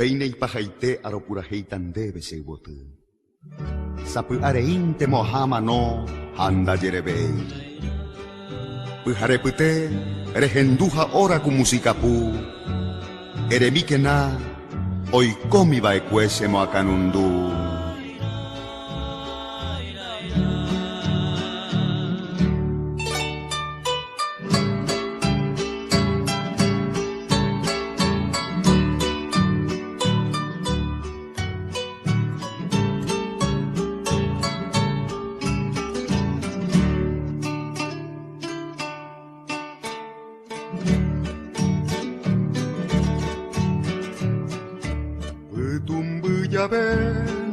Peinei pajaite aropuraheitan debe se botu. Sapu areinte mohama no handa jerebei. Pujarepute rehenduja ora ku musikapu. Eremikena oikomi baekuese moakanundu.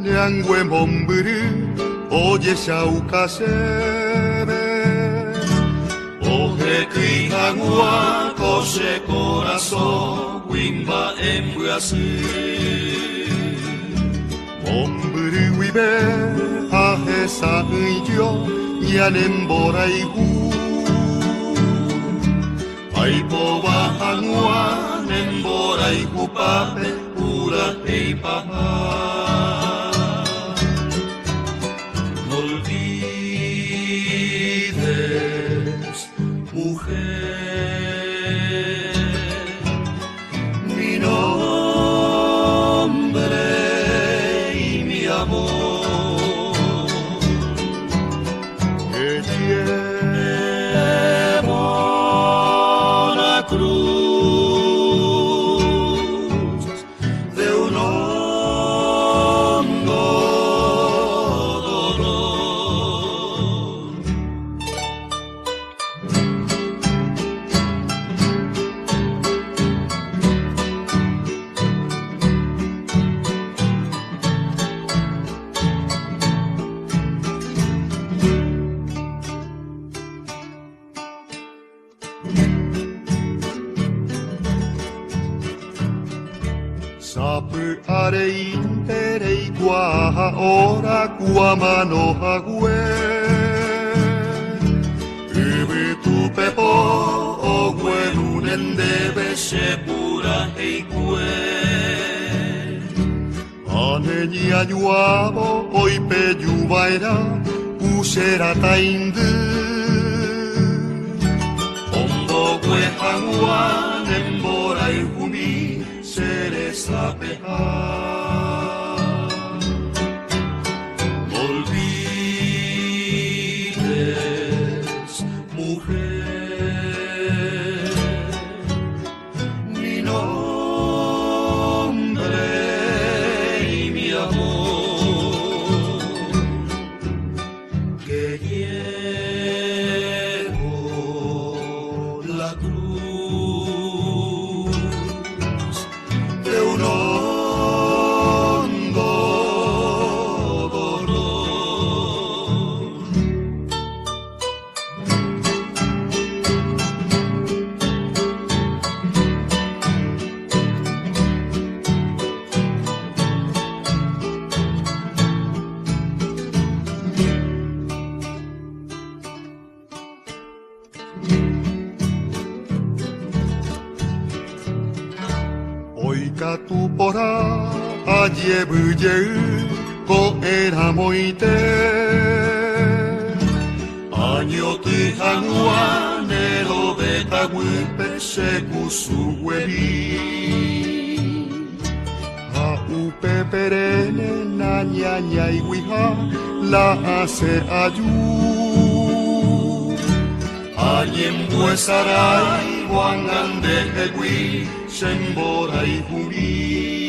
Nyangwe mombiri oye shaukasebe oje kuihagua kose corazón wimba embuasi mombiri wibe ahesa yo yanembora igu aipoba hangua nembora igu pape pura hei papa. Sapu areinterei guaha ora guamano hague Ubu tu pepo o guerunen debe sepura heikue Aneni ayuabo oi peyuvaira usera taindu Ombo guehangua nembora ihumi Sapeha No olvides, mujer, mi nombre y mi amor que llevo la cruz Oika tu pora ayebuye ko era moite Año te hangua nero beta wipe sekusuweli A upe perene na nyanya iwiha la hace ayu Ayembue sarai wangande hegui Sembora y Juri